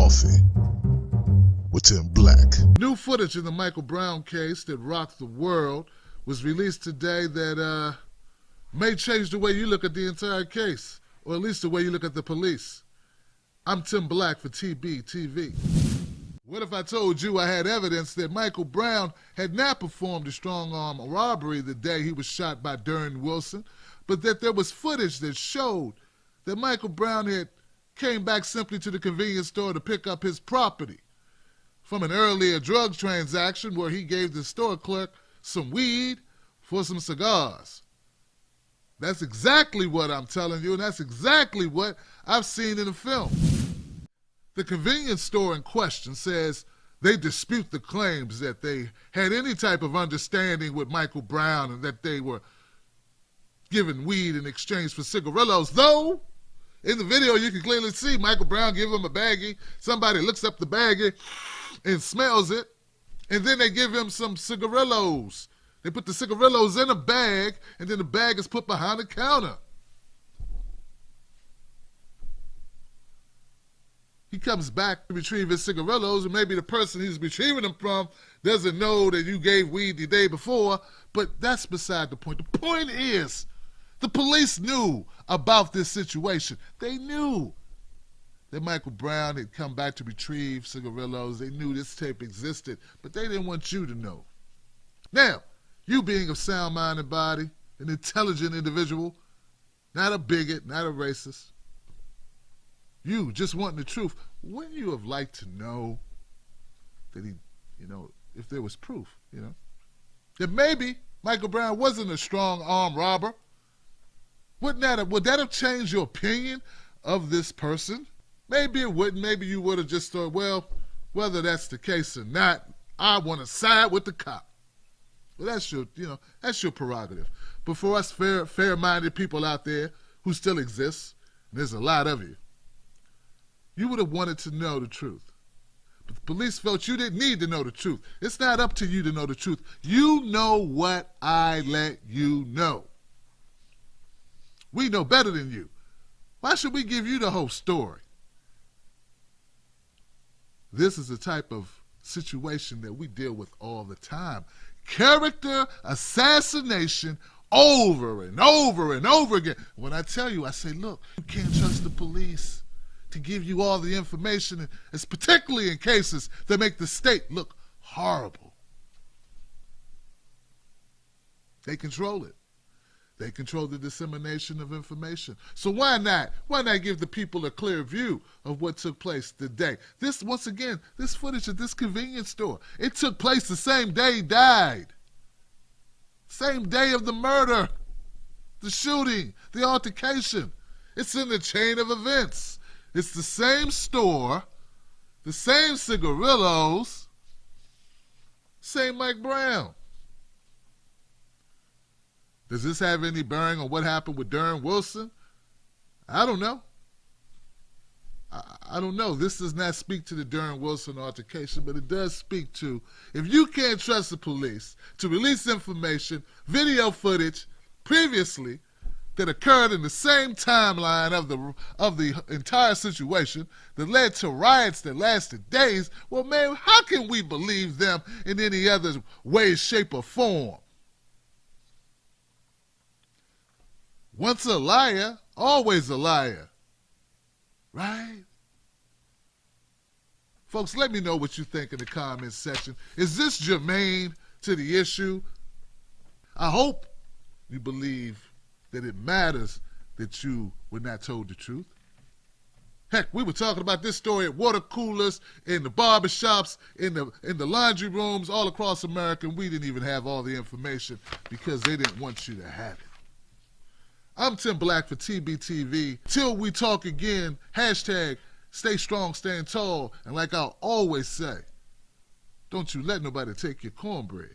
Coffee with Tim Black. New footage in the Michael Brown case that rocked the world was released today that may change the way you look at the entire case, or at least the way you look at the police. I'm Tim Black for TBTV. What if I told you I had evidence that Michael Brown had not performed a strong-arm robbery the day he was shot by Darren Wilson, but that there was footage that showed that Michael Brown had came back simply to the convenience store to pick up his property from an earlier drug transaction where he gave the store clerk some weed for some cigars. That's exactly what I'm telling you, and that's exactly what I've seen in the film. The convenience store in question says they dispute the claims that they had any type of understanding with Michael Brown and that they were given weed in exchange for cigarillos, though in the video you can clearly see Michael Brown give him a baggie. Somebody looks up the baggie and smells it, and then they give him some cigarillos. They put the cigarillos in a bag, and then the bag is put behind the counter. He comes back to retrieve his cigarillos, and maybe the person he's retrieving them from doesn't know that you gave weed the day before, but that's beside the point. The point is, the police knew about this situation. They knew that Michael Brown had come back to retrieve cigarillos. They knew this tape existed, but they didn't want you to know. Now, you being of sound mind and body, an intelligent individual, not a bigot, not a racist, you just wanting the truth, wouldn't you have liked to know that he, if there was proof, that maybe Michael Brown wasn't a strong arm robber? Would that have changed your opinion of this person? Maybe it wouldn't. Maybe you would have just thought, well, whether that's the case or not, I want to side with the cop. Well, that's your prerogative. But for us fair-minded people out there who still exist, and there's a lot of you, you would have wanted to know the truth. But the police felt you didn't need to know the truth. It's not up to you to know the truth. You know what I let you know. We know better than you. Why should we give you the whole story? This is the type of situation that we deal with all the time. Character assassination over and over and over again. When I tell you, I say, look, you can't trust the police to give you all the information, it's particularly in cases that make the state look horrible. They control it. They control the dissemination of information. So why not? Why not give the people a clear view of what took place today? This, once again, this footage at this convenience store, it took place the same day he died. Same day of the murder, the shooting, the altercation. It's in the chain of events. It's the same store, the same cigarillos, same Mike Brown. Does this have any bearing on what happened with Darren Wilson? I don't know. I don't know. This does not speak to the Darren Wilson altercation, but it does speak to, if you can't trust the police to release information, video footage previously that occurred in the same timeline of the entire situation that led to riots that lasted days, well, man, how can we believe them in any other way, shape, or form? Once a liar, always a liar. Right? Folks, let me know what you think in the comments section. Is this germane to the issue? I hope you believe that it matters that you were not told the truth. Heck, we were talking about this story at water coolers, in the barbershops, in the laundry rooms all across America, and we didn't even have all the information because they didn't want you to have it. I'm Tim Black for TBTV. Till we talk again, hashtag stay strong, stand tall, and like I always say, don't you let nobody take your cornbread.